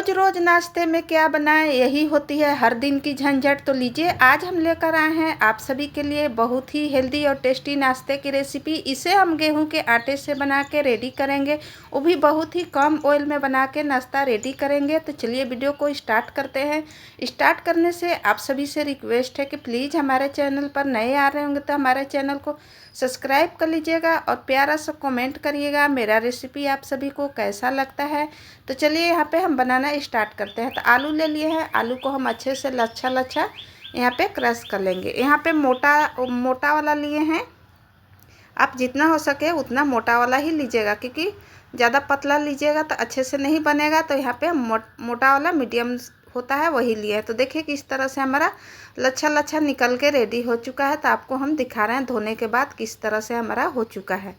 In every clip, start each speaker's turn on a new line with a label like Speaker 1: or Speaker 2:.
Speaker 1: रोज़ रोज़ नाश्ते में क्या बनाएं, यही होती है हर दिन की झंझट। तो लीजिए, आज हम लेकर आए हैं आप सभी के लिए बहुत ही हेल्दी और टेस्टी नाश्ते की रेसिपी। इसे हम गेहूं के आटे से बना के रेडी करेंगे, वो भी बहुत ही कम ऑयल में बना के नाश्ता रेडी करेंगे। तो चलिए वीडियो को स्टार्ट करते हैं। स्टार्ट करने से आप सभी से रिक्वेस्ट है कि प्लीज़ हमारे चैनल पर नए आ रहे होंगे तो हमारे चैनल को सब्सक्राइब कर लीजिएगा और प्यारा सा कमेंट करिएगा मेरा रेसिपी आप सभी को कैसा लगता है। तो चलिए यहाँ पे हम बनाना स्टार्ट करते हैं। तो आलू ले लिए हैं, आलू को हम अच्छे से लच्छा लच्छा यहाँ पे क्रश कर लेंगे। यहाँ पे मोटा मोटा वाला लिए हैं, आप जितना हो सके उतना मोटा वाला ही लीजिएगा, क्योंकि ज़्यादा पतला लीजिएगा तो अच्छे से नहीं बनेगा। तो यहाँ पे हम मोटा वाला मीडियम होता है वही लिए है। तो देखिए कि इस तरह से हमारा लच्छा लच्छा निकल के रेडी हो चुका है। तो आपको हम दिखा रहे हैं धोने के बाद किस तरह से हमारा हो चुका है।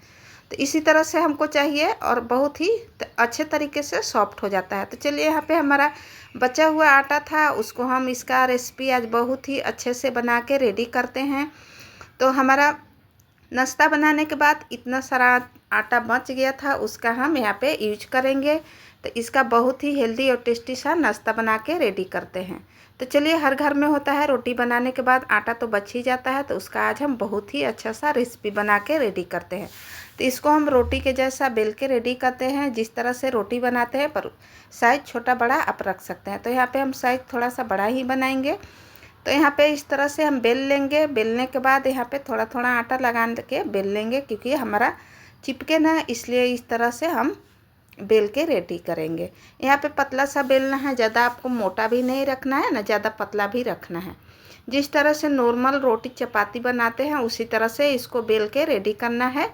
Speaker 1: तो इसी तरह से हमको चाहिए और बहुत ही अच्छे तरीके से सॉफ्ट हो जाता है। तो चलिए, यहाँ पे हमारा बचा हुआ आटा था, उसको हम इसका रेसिपी आज बहुत ही अच्छे से बना के रेडी करते हैं। तो हमारा नाश्ता बनाने के बाद इतना सारा आटा बच गया था, उसका हम यहाँ पे यूज करेंगे। तो इसका बहुत ही हेल्दी और टेस्टी सा नाश्ता बना के रेडी करते हैं। तो चलिए, हर घर में होता है रोटी बनाने के बाद आटा तो बच ही जाता है, तो उसका आज हम बहुत ही अच्छा सा रेसिपी बना के रेडी करते हैं। तो इसको हम रोटी के जैसा बेल के रेडी करते हैं, जिस तरह से रोटी बनाते हैं, पर साइज़ छोटा बड़ा आप रख सकते हैं। तो यहाँ पे हम साइज़ थोड़ा सा बड़ा ही बनाएंगे। तो यहाँ पे इस तरह से हम बेल लेंगे। बेलने के बाद यहाँ पे थोड़ा थोड़ा आटा लगा के बेल लेंगे, क्योंकि हमारा चिपके ना, इसलिए इस तरह से हम बेल के रेडी करेंगे। यहाँ पे पतला सा बेलना है, ज़्यादा आपको मोटा भी नहीं रखना है ना ज़्यादा पतला भी रखना है। जिस तरह से नॉर्मल रोटी चपाती बनाते हैं उसी तरह से इसको बेल के रेडी करना है।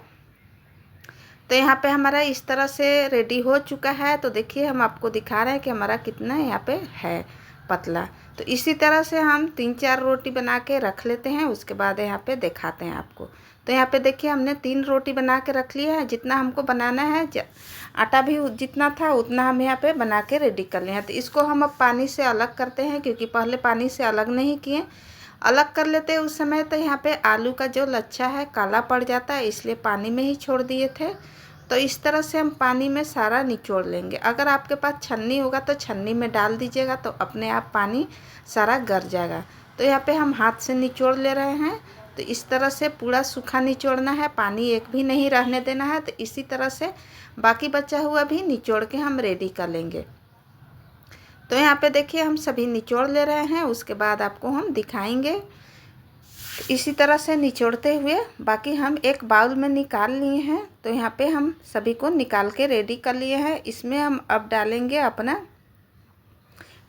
Speaker 1: तो यहाँ पे हमारा इस तरह से रेडी हो चुका है। तो देखिए, हम आपको दिखा रहे हैं कि हमारा कितना यहाँ पे है पतला। तो इसी तरह से हम 3-4 रोटी बना के रख लेते हैं, उसके बाद यहाँ पे दिखाते हैं आपको। तो यहाँ पे देखिए, हमने 3 रोटी बना के रख लिया है। जितना हमको बनाना है, आटा भी जितना था उतना हम यहाँ पे बना के रेडी कर लिए हैं। तो इसको हम अब पानी से अलग करते हैं, क्योंकि पहले पानी से अलग नहीं किए, अलग कर लेते हैं उस समय। तो यहाँ पे आलू का जो लच्छा है काला पड़ जाता है, इसलिए पानी में ही छोड़ दिए थे। तो इस तरह से हम पानी में सारा निचोड़ लेंगे। अगर आपके पास छन्नी होगा तो छन्नी में डाल दीजिएगा, तो अपने आप पानी सारा गर जाएगा। तो यहाँ पे हम हाथ से निचोड़ ले रहे हैं। तो इस तरह से पूरा सूखा निचोड़ना है, पानी एक भी नहीं रहने देना है। तो इसी तरह से बाकी बचा हुआ भी निचोड़ के हम रेडी कर लेंगे। तो यहाँ पे देखिए, हम सभी निचोड़ ले रहे हैं, उसके बाद आपको हम दिखाएंगे। इसी तरह से निचोड़ते हुए बाकी हम एक बाउल में निकाल लिए हैं। तो यहाँ पे हम सभी को निकाल के रेडी कर लिए हैं। इसमें हम अब डालेंगे अपना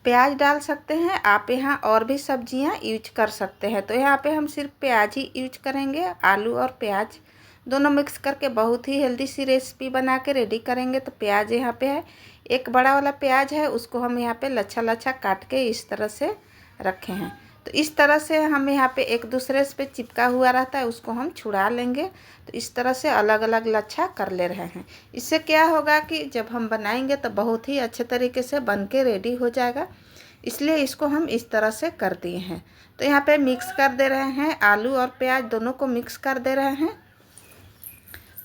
Speaker 1: प्याज डाल सकते हैं, आप यहाँ और भी सब्जियाँ यूज कर सकते हैं। तो यहाँ पे हम सिर्फ प्याज ही यूज करेंगे, आलू और प्याज दोनों मिक्स करके बहुत ही हेल्दी सी रेसिपी बना के रेडी करेंगे। तो प्याज यहाँ पे है, एक बड़ा वाला प्याज है, उसको हम यहाँ पे लच्छा लच्छा काट के इस तरह से रखे हैं। तो इस तरह से हम यहाँ पे एक दूसरे से पे चिपका हुआ रहता है, उसको हम छुड़ा लेंगे। तो इस तरह से अलग अलग लच्छा कर ले रहे हैं। इससे क्या होगा कि जब हम बनाएंगे तो बहुत ही अच्छे तरीके से बन के रेडी हो जाएगा, इसलिए इसको हम इस तरह से कर दिए हैं। तो यहाँ पे मिक्स कर दे रहे हैं, आलू और प्याज दोनों को मिक्स कर दे रहे हैं।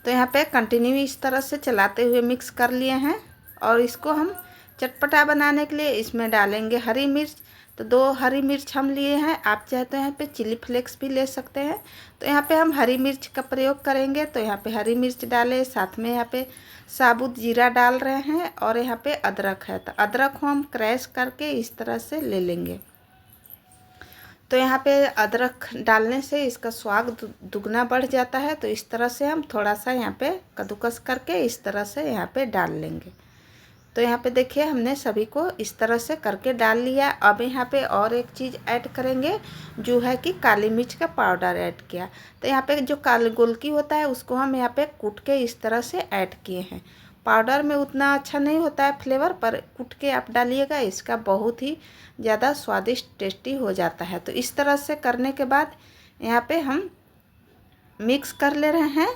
Speaker 1: तो यहाँ पे कंटिन्यू इस तरह से चलाते हुए मिक्स कर लिए हैं। और इसको हम चटपटा बनाने के लिए इसमें डालेंगे हरी मिर्च। तो 2 हरी मिर्च हम लिए हैं, आप चाहे तो यहाँ पे चिली फ्लेक्स भी ले सकते हैं। तो यहाँ पे हम हरी मिर्च का प्रयोग करेंगे। तो यहाँ पे हरी मिर्च डालें, साथ में यहाँ पे साबुत जीरा डाल रहे हैं, और यहाँ पे अदरक है। तो अदरक को हम क्रैश करके इस तरह से ले लेंगे। तो यहाँ पे अदरक डालने से इसका स्वाद दुगना बढ़ जाता है। तो इस तरह से हम थोड़ा सा यहाँ पे कद्दूकस करके इस तरह से यहाँ पे डाल लेंगे। तो यहाँ पे देखिए, हमने सभी को इस तरह से करके डाल लिया। अब यहाँ पे और एक चीज़ ऐड करेंगे, जो है कि काली मिर्च का पाउडर ऐड किया। तो यहाँ पे जो काली गोलकी होता है उसको हम यहाँ पे कूट के इस तरह से ऐड किए हैं। पाउडर में उतना अच्छा नहीं होता है फ्लेवर, पर कूट के आप डालिएगा, इसका बहुत ही ज़्यादा स्वादिष्ट टेस्टी हो जाता है। तो इस तरह से करने के बाद यहाँ पे हम मिक्स कर ले रहे हैं।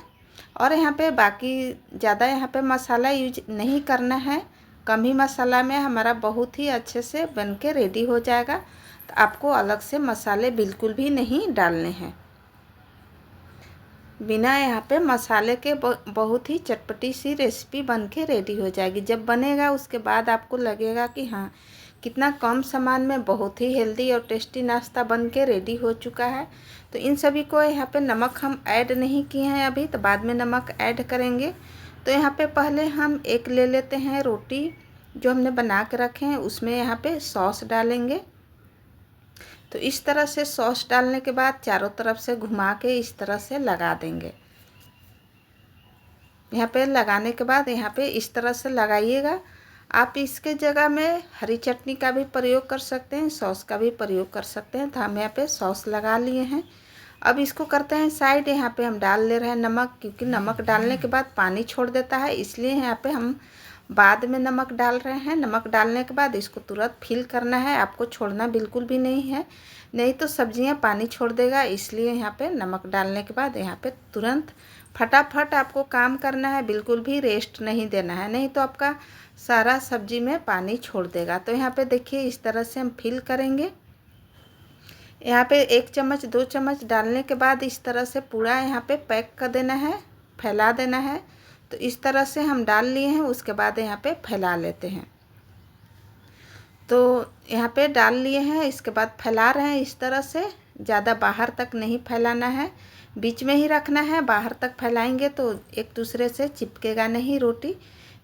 Speaker 1: और यहाँ पे बाकी ज़्यादा यहाँ पे मसाला यूज नहीं करना है, कम ही मसाला में हमारा बहुत ही अच्छे से बन के रेडी हो जाएगा। तो आपको अलग से मसाले बिल्कुल भी नहीं डालने हैं। बिना यहाँ पे मसाले के बहुत ही चटपटी सी रेसिपी बन के रेडी हो जाएगी। जब बनेगा उसके बाद आपको लगेगा कि हाँ, कितना कम सामान में बहुत ही हेल्दी और टेस्टी नाश्ता बन के रेडी हो चुका है। तो इन सभी को यहाँ पे नमक हम ऐड नहीं किए हैं अभी, तो बाद में नमक ऐड करेंगे। तो यहाँ पे पहले हम एक ले लेते हैं रोटी जो हमने बना के रखे हैं, उसमें यहाँ पे सॉस डालेंगे। तो इस तरह से सॉस डालने के बाद चारों तरफ से घुमा के इस तरह से लगा देंगे। यहाँ पे लगाने के बाद यहाँ पे इस तरह से लगाइएगा। आप इसके जगह में हरी चटनी का भी प्रयोग कर सकते हैं, सॉस का भी प्रयोग कर सकते हैं। तो हम यहाँ पे सॉस लगा लिए हैं। अब इसको करते हैं साइड। यहाँ पे हम डाल ले रहे हैं नमक, क्योंकि नमक डालने के बाद पानी छोड़ देता है, इसलिए यहाँ पे हम बाद में नमक डाल रहे हैं। नमक डालने के बाद इसको तुरंत फिल करना है, आपको छोड़ना बिल्कुल भी नहीं है, नहीं तो सब्जियां पानी छोड़ देगा। इसलिए यहाँ पे नमक डालने के बाद यहाँ पे तुरंत फटाफट आपको काम करना है, बिल्कुल भी रेस्ट नहीं देना है, नहीं तो आपका सारा सब्जी में पानी छोड़ देगा। तो यहाँ पे देखिए इस तरह से हम फिल करेंगे। यहाँ पे 1 चम्मच 2 चम्मच डालने के बाद इस तरह से पूरा यहाँ पे पैक कर देना है, फैला देना है। तो इस तरह से हम डाल लिए हैं, उसके बाद यहाँ पे फैला लेते हैं। तो यहाँ पे डाल लिए हैं, इसके बाद फैला रहे हैं इस तरह से। ज़्यादा बाहर तक नहीं फैलाना है, बीच में ही रखना है। बाहर तक फैलाएंगे तो एक दूसरे से चिपकेगा नहीं रोटी,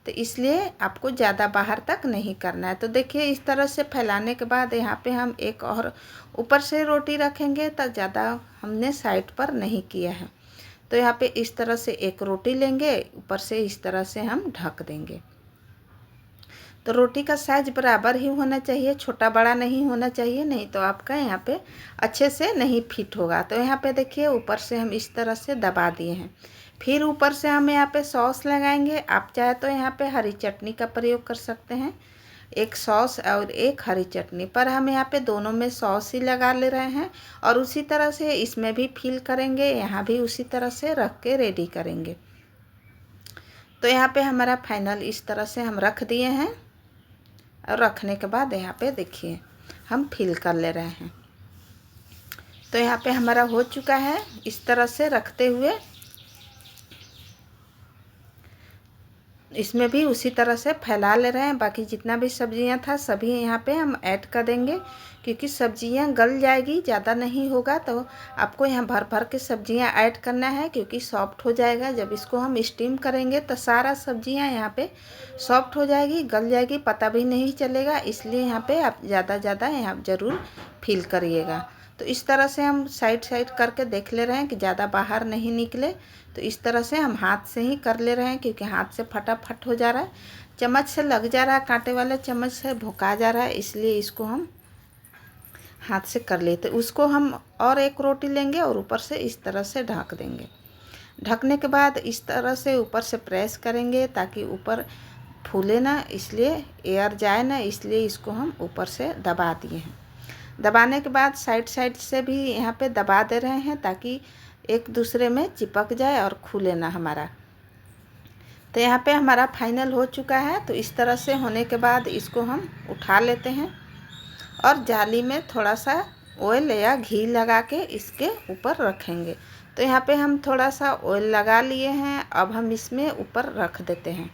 Speaker 1: तो इसलिए आपको ज़्यादा बाहर तक नहीं करना है। तो देखिए इस तरह से फैलाने के बाद यहाँ पे हम एक और ऊपर से रोटी रखेंगे, तो ज़्यादा हमने साइड पर नहीं किया है। तो यहाँ पे इस तरह से एक रोटी लेंगे, ऊपर से इस तरह से हम ढक देंगे। तो रोटी का साइज बराबर ही होना चाहिए, छोटा बड़ा नहीं होना चाहिए, नहीं तो आपका यहाँ पे अच्छे से नहीं फिट होगा। तो यहाँ पे देखिए ऊपर से हम इस तरह से दबा दिए हैं। फिर ऊपर से हम यहाँ पे सॉस लगाएंगे। आप चाहे तो यहाँ पे हरी चटनी का प्रयोग कर सकते हैं, एक सॉस और एक हरी चटनी, पर हम यहाँ पे दोनों में सॉस ही लगा ले रहे हैं। और उसी तरह से इसमें भी फिल करेंगे, यहाँ भी उसी तरह से रख के रेडी करेंगे। तो यहाँ पे हमारा फाइनल इस तरह से हम रख दिए हैं। और रखने के बाद यहाँ पे देखिए हम फिल कर ले रहे हैं। तो यहाँ पे हमारा हो चुका है। इस तरह से रखते हुए इसमें भी उसी तरह से फैला ले रहे हैं। बाकी जितना भी सब्जियां था सभी यहाँ पे हम ऐड कर देंगे, क्योंकि सब्जियां गल जाएगी, ज़्यादा नहीं होगा। तो आपको यहाँ भर भर के सब्जियां ऐड करना है, क्योंकि सॉफ्ट हो जाएगा। जब इसको हम स्टीम करेंगे तो सारा सब्जियां यहाँ पे सॉफ्ट हो जाएगी, गल जाएगी, पता भी नहीं चलेगा। इसलिए यहाँ पे आप ज़्यादा यहाँ ज़रूर फिल करिएगा। तो इस तरह से हम साइड साइड करके देख ले रहे हैं कि ज़्यादा बाहर नहीं निकले। तो इस तरह से हम हाथ से ही कर ले रहे हैं, क्योंकि हाथ से फटाफट हो जा रहा है, चम्मच से लग जा रहा है, कांटे वाले चम्मच से भुका जा रहा है, इसलिए इसको हम हाथ से कर लेते। उसको हम और एक रोटी लेंगे और ऊपर से इस तरह से ढक देंगे। ढकने के बाद इस तरह से ऊपर से प्रेस करेंगे ताकि ऊपर फूले ना, इसलिए एयर जाए ना, इसलिए इसको हम ऊपर से दबा दिए हैं। दबाने के बाद साइड साइड से भी यहाँ पे दबा दे रहे हैं, ताकि एक दूसरे में चिपक जाए और खुले ना हमारा। तो यहाँ पे हमारा फाइनल हो चुका है। तो इस तरह से होने के बाद इसको हम उठा लेते हैं और जाली में थोड़ा सा ऑयल या घी लगा के इसके ऊपर रखेंगे। तो यहाँ पे हम थोड़ा सा ऑयल लगा लिए हैं, अब हम इसमें ऊपर रख देते हैं।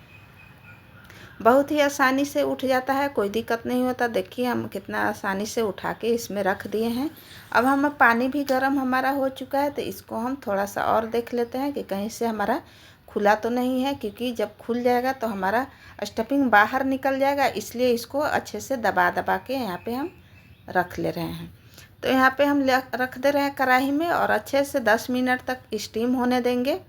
Speaker 1: बहुत ही आसानी से उठ जाता है, कोई दिक्कत नहीं होता। देखिए हम कितना आसानी से उठा के इसमें रख दिए हैं। अब हम पानी भी गर्म हमारा हो चुका है, तो इसको हम थोड़ा सा और देख लेते हैं कि कहीं से हमारा खुला तो नहीं है, क्योंकि जब खुल जाएगा तो हमारा स्टफिंग बाहर निकल जाएगा। इसलिए इसको अच्छे से दबा दबा के यहाँ पे हम रख ले रहे हैं। तो यहाँ पे हम रख दे रहे हैं कढ़ाई में, और अच्छे से 10 मिनट तक स्टीम होने देंगे,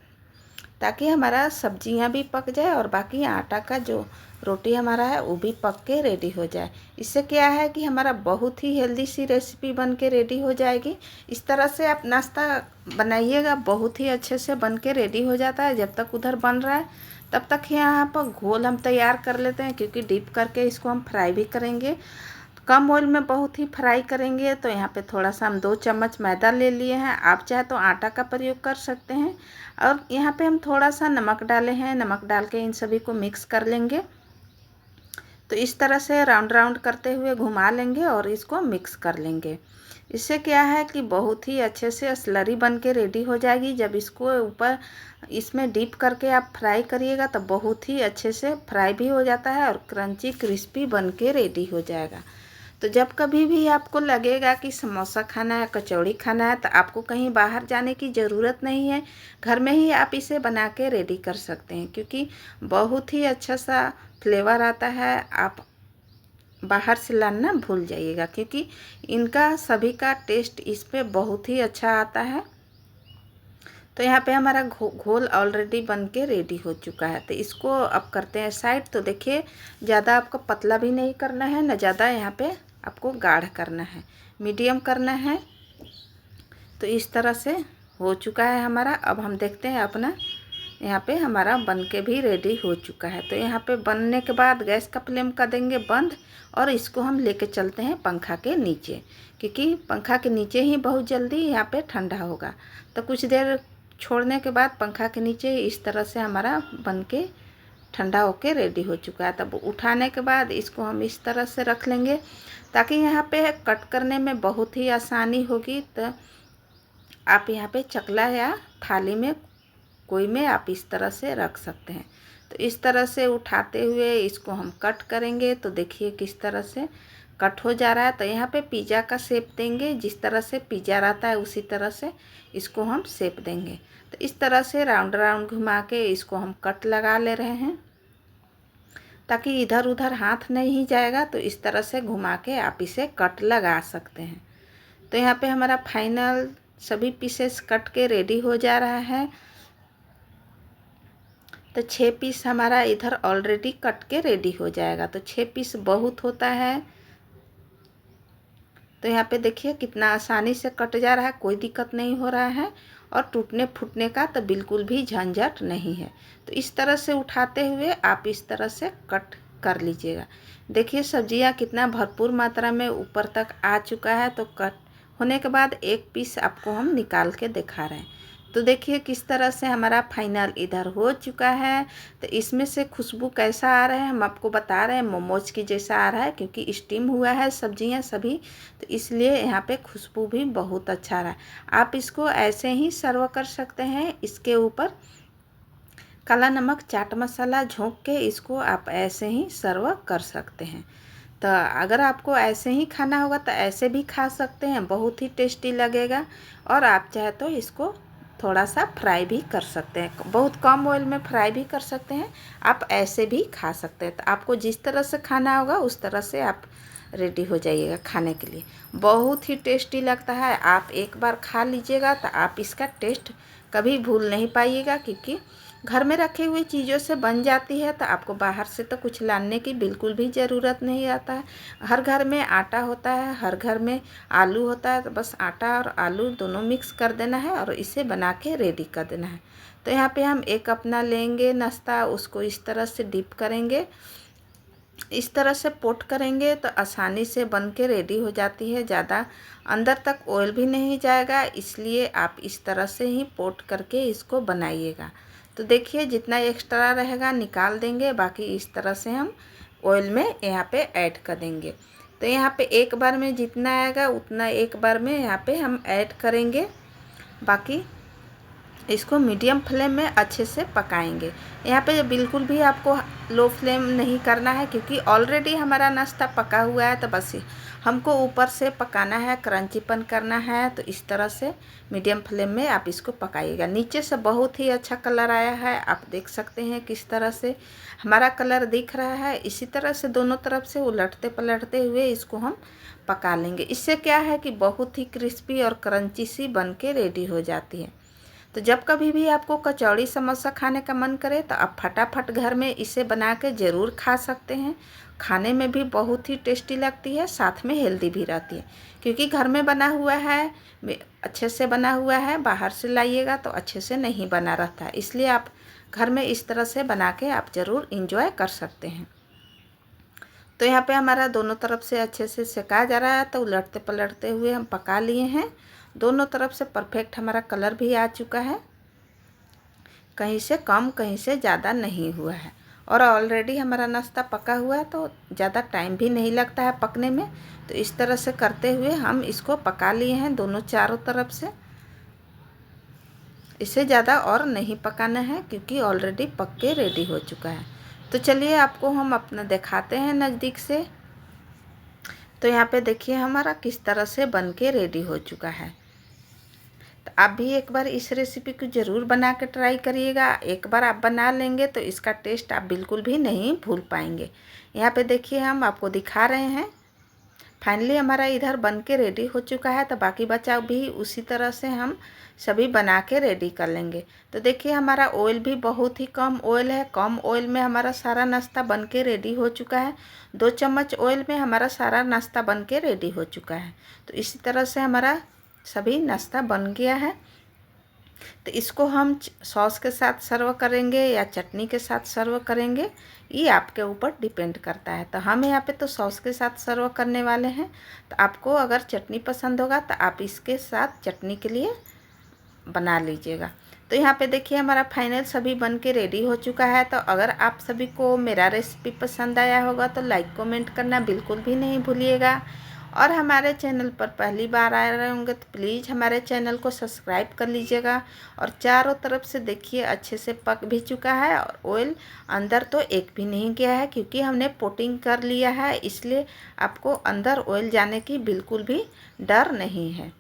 Speaker 1: ताकि हमारा सब्जियां भी पक जाए और बाकी आटा का जो रोटी हमारा है वो भी पक के रेडी हो जाए। इससे क्या है कि हमारा बहुत ही हेल्दी सी रेसिपी बन के रेडी हो जाएगी। इस तरह से आप नाश्ता बनाइएगा, बहुत ही अच्छे से बन के रेडी हो जाता है। जब तक उधर बन रहा है तब तक यहाँ पर घोल हम तैयार कर लेते हैं, क्योंकि डीप करके इसको हम फ्राई भी करेंगे। कम ऑयल में बहुत ही फ्राई करेंगे। तो यहाँ पे थोड़ा सा हम 2 चम्मच मैदा ले लिए हैं, आप चाहे तो आटा का प्रयोग कर सकते हैं। और यहाँ पे हम थोड़ा सा नमक डाले हैं, नमक डाल के इन सभी को मिक्स कर लेंगे। तो इस तरह से राउंड राउंड करते हुए घुमा लेंगे और इसको मिक्स कर लेंगे। इससे क्या है कि बहुत ही अच्छे से स्लरी बन के रेडी हो जाएगी। जब इसको ऊपर इसमें डीप करके आप फ्राई करिएगा तो बहुत ही अच्छे से फ्राई भी हो जाता है और क्रंची क्रिस्पी बन के रेडी हो जाएगा। तो जब कभी भी आपको लगेगा कि समोसा खाना है, कचौड़ी खाना है, तो आपको कहीं बाहर जाने की ज़रूरत नहीं है। घर में ही आप इसे बना के रेडी कर सकते हैं, क्योंकि बहुत ही अच्छा सा फ्लेवर आता है। आप बाहर से लाना भूल जाइएगा, क्योंकि इनका सभी का टेस्ट इस पे बहुत ही अच्छा आता है। तो यहाँ पे हमारा घोल ऑलरेडी बन के रेडी हो चुका है। तो इसको अब करते हैं साइड। तो देखिए, ज़्यादा आपको पतला भी नहीं करना है, न ज़्यादा यहाँ पे आपको गाढ़ करना है, मीडियम करना है। तो इस तरह से हो चुका है हमारा। अब हम देखते हैं अपना, यहाँ पे हमारा बन के भी रेडी हो चुका है। तो यहाँ पे बनने के बाद गैस का फ्लेम कर देंगे बंद और इसको हम लेके चलते हैं पंखा के नीचे, क्योंकि पंखा के नीचे ही बहुत जल्दी यहाँ पे ठंडा होगा। तो कुछ देर छोड़ने के बाद पंखा के नीचे इस तरह से हमारा बन के ठंडा होके रेडी हो चुका है। तब उठाने के बाद इसको हम इस तरह से रख लेंगे, ताकि यहाँ पे कट करने में बहुत ही आसानी होगी। तो आप यहाँ पे चकला या थाली में कोई में आप इस तरह से रख सकते हैं। तो इस तरह से उठाते हुए इसको हम कट करेंगे। तो देखिए किस तरह से कट हो जा रहा है। तो यहाँ पे पिज़्ज़ा का शेप देंगे, जिस तरह से पिज़्ज़ा रहता है उसी तरह से इसको हम शेप देंगे। तो इस तरह से राउंड राउंड घुमा के इसको हम कट लगा ले रहे हैं, ताकि इधर उधर हाथ नहीं जाएगा। तो इस तरह से घुमा के आप इसे कट लगा सकते हैं। तो यहाँ पे हमारा फाइनल सभी पीसेस कट के रेडी हो जा रहा है। तो 6 पीस हमारा इधर ऑलरेडी कट के रेडी हो जाएगा। तो 6 पीस बहुत होता है। तो यहाँ पे देखिए कितना आसानी से कट जा रहा है, कोई दिक्कत नहीं हो रहा है और टूटने फूटने का तो बिल्कुल भी झंझट नहीं है। तो इस तरह से उठाते हुए आप इस तरह से कट कर लीजिएगा। देखिए सब्जियाँ कितना भरपूर मात्रा में ऊपर तक आ चुका है। तो कट होने के बाद एक पीस आपको हम निकाल के दिखा रहे हैं। तो देखिए किस तरह से हमारा फाइनल इधर हो चुका है। तो इसमें से खुशबू कैसा आ रहा है हम आपको बता रहे हैं, मोमोज की जैसा आ रहा है, क्योंकि स्टीम हुआ है सब्जियां सभी। तो इसलिए यहाँ पे खुशबू भी बहुत अच्छा आ रहा है। आप इसको ऐसे ही सर्व कर सकते हैं। इसके ऊपर काला नमक, चाट मसाला झोंक के इसको आप ऐसे ही सर्व कर सकते हैं। तो अगर आपको ऐसे ही खाना होगा तो ऐसे भी खा सकते हैं, बहुत ही टेस्टी लगेगा। और आप चाहे तो इसको थोड़ा सा फ्राई भी कर सकते हैं, बहुत कम ऑयल में फ्राई भी कर सकते हैं। आप ऐसे भी खा सकते हैं। तो आपको जिस तरह से खाना होगा उस तरह से आप रेडी हो जाइएगा खाने के लिए। बहुत ही टेस्टी लगता है। आप एक बार खा लीजिएगा तो आप इसका टेस्ट कभी भूल नहीं पाइएगा, क्योंकि घर में रखी हुई चीज़ों से बन जाती है। तो आपको बाहर से तो कुछ लाने की बिल्कुल भी ज़रूरत नहीं आता है। हर घर में आटा होता है, हर घर में आलू होता है। तो बस आटा और आलू दोनों मिक्स कर देना है और इसे बना के रेडी कर देना है। तो यहाँ पे हम एक अपना लेंगे नाश्ता, उसको इस तरह से डिप करेंगे, इस तरह से पोट करेंगे तो आसानी से बन के रेडी हो जाती है। ज़्यादा अंदर तक ऑयल भी नहीं जाएगा, इसलिए आप इस तरह से ही पोट करके इसको बनाइएगा। तो देखिए जितना एक्स्ट्रा रहेगा निकाल देंगे, बाकी इस तरह से हम ऑयल में यहाँ पे ऐड कर देंगे। तो यहाँ पे एक बार में जितना आएगा उतना एक बार में यहाँ पे हम ऐड करेंगे। बाकी इसको मीडियम फ्लेम में अच्छे से पकाएंगे। यहाँ पे बिल्कुल भी आपको लो फ्लेम नहीं करना है, क्योंकि ऑलरेडी हमारा नाश्ता पका हुआ है। तो बस हमको ऊपर से पकाना है, क्रंचीपन करना है। तो इस तरह से मीडियम फ्लेम में आप इसको पकाइएगा। नीचे से बहुत ही अच्छा कलर आया है, आप देख सकते हैं किस तरह से हमारा कलर दिख रहा है। इसी तरह से दोनों तरफ से उलटते पलटते हुए इसको हम पका लेंगे। इससे क्या है कि बहुत ही क्रिस्पी और क्रंची सी बन के रेडी हो जाती है। तो जब कभी भी आपको कचौड़ी समोसा खाने का मन करे तो आप फटाफट घर में इसे बना के ज़रूर खा सकते हैं। खाने में भी बहुत ही टेस्टी लगती है, साथ में हेल्दी भी रहती है, क्योंकि घर में बना हुआ है, अच्छे से बना हुआ है। बाहर से लाइएगा तो अच्छे से नहीं बना रहता है, इसलिए आप घर में इस तरह से बना के आप ज़रूर इंजॉय कर सकते हैं। तो यहाँ पे हमारा दोनों तरफ से अच्छे से सेका जा रहा है। तो उलटते पलटते हुए हम पका लिए हैं। दोनों तरफ से परफेक्ट हमारा कलर भी आ चुका है, कहीं से कम कहीं से ज़्यादा नहीं हुआ है। और ऑलरेडी हमारा नाश्ता पका हुआ है तो ज़्यादा टाइम भी नहीं लगता है पकने में। तो इस तरह से करते हुए हम इसको पका लिए हैं दोनों चारों तरफ से। इसे ज़्यादा और नहीं पकाना है क्योंकि ऑलरेडी पक के रेडी हो चुका है। तो चलिए आपको हम अपना दिखाते हैं नज़दीक से। तो यहाँ पे देखिए हमारा किस तरह से बन के रेडी हो चुका है। तो आप भी एक बार इस रेसिपी को ज़रूर बना के ट्राई करिएगा। एक बार आप बना लेंगे तो इसका टेस्ट आप बिल्कुल भी नहीं भूल पाएंगे। यहाँ पे देखिए हम आपको दिखा रहे हैं। फाइनली हमारा इधर बन के रेडी हो चुका है। तो बाकी बचा भी उसी तरह से हम सभी बना के रेडी कर लेंगे। तो देखिए हमारा ऑयल भी बहुत ही कम ऑयल है। कम ऑयल में हमारा सारा नाश्ता बन के रेडी हो चुका है। 2 चम्मच ऑयल में हमारा सारा नाश्ता बन के रेडी हो चुका है। तो इसी तरह से हमारा सभी नाश्ता बन गया है। तो इसको हम सॉस के साथ सर्व करेंगे या चटनी के साथ सर्व करेंगे, ये आपके ऊपर डिपेंड करता है। तो हम यहाँ पे तो सॉस के साथ सर्व करने वाले हैं। तो आपको अगर चटनी पसंद होगा तो आप इसके साथ चटनी के लिए बना लीजिएगा। तो यहाँ पे देखिए हमारा फाइनल सभी बन के रेडी हो चुका है। तो अगर आप सभी को मेरा रेसिपी पसंद आया होगा तो लाइक कमेंट करना बिल्कुल भी नहीं भूलिएगा। और हमारे चैनल पर पहली बार आ रहे होंगे तो प्लीज़ हमारे चैनल को सब्सक्राइब कर लीजिएगा। और चारों तरफ से देखिए अच्छे से पक भी चुका है और ऑयल अंदर तो एक भी नहीं गया है क्योंकि हमने कोटिंग कर लिया है, इसलिए आपको अंदर ऑयल जाने की बिल्कुल भी डर नहीं है।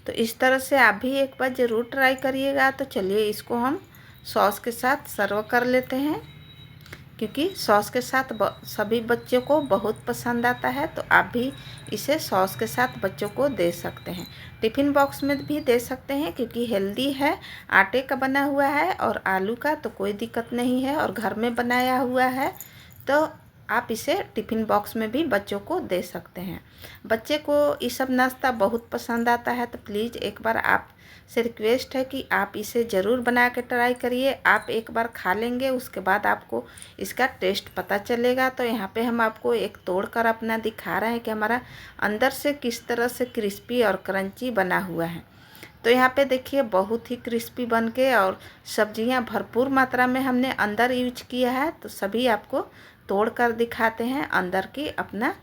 Speaker 1: तो इस तरह से आप भी एक बार ज़रूर ट्राई करिएगा। तो चलिए इसको हम सॉस के साथ सर्व कर लेते हैं क्योंकि सॉस के साथ सभी बच्चों को बहुत पसंद आता है। तो आप भी इसे सॉस के साथ बच्चों को दे सकते हैं। टिफ़िन बॉक्स में भी दे सकते हैं क्योंकि हेल्दी है, आटे का बना हुआ है और आलू का, तो कोई दिक्कत नहीं है और घर में बनाया हुआ है। तो आप इसे टिफ़िन बॉक्स में भी बच्चों को दे सकते हैं। बच्चे को ये सब नाश्ता बहुत पसंद आता है। तो प्लीज़ एक बार आप से रिक्वेस्ट है कि आप इसे ज़रूर बना के ट्राई करिए। आप एक बार खा लेंगे उसके बाद आपको इसका टेस्ट पता चलेगा। तो यहाँ पे हम आपको एक तोड़ कर अपना दिखा रहे हैं कि हमारा अंदर से किस तरह से क्रिस्पी और क्रंची बना हुआ है। तो यहाँ पे देखिए बहुत ही क्रिस्पी बन के और सब्जियाँ भरपूर मात्रा में हमने अंदर यूज किया है। तो सभी आपको तोड़ कर दिखाते हैं अंदर की अपना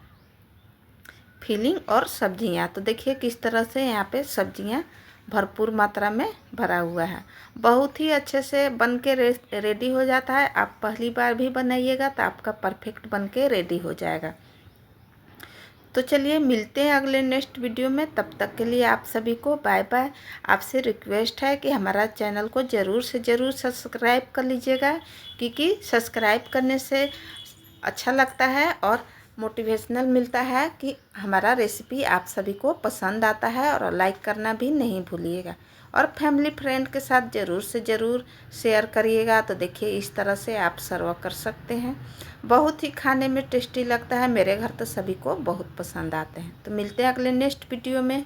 Speaker 1: फीलिंग और सब्जियाँ। तो देखिए किस तरह से यहाँ पे सब्जियाँ भरपूर मात्रा में भरा हुआ है। बहुत ही अच्छे से बन के रेडी हो जाता है। आप पहली बार भी बनाइएगा तो आपका परफेक्ट बन के रेडी हो जाएगा। तो चलिए मिलते हैं अगले नेक्स्ट वीडियो में। तब तक के लिए आप सभी को बाय बाय। आपसे रिक्वेस्ट है कि हमारा चैनल को ज़रूर से ज़रूर सब्सक्राइब कर लीजिएगा क्योंकि सब्सक्राइब करने से अच्छा लगता है और मोटिवेशनल मिलता है कि हमारा रेसिपी आप सभी को पसंद आता है। और लाइक करना भी नहीं भूलिएगा और फैमिली फ्रेंड के साथ ज़रूर से ज़रूर शेयर करिएगा। तो देखिए इस तरह से आप सर्व कर सकते हैं। बहुत ही खाने में टेस्टी लगता है। मेरे घर तो सभी को बहुत पसंद आते हैं। तो मिलते हैं अगले नेक्स्ट वीडियो में।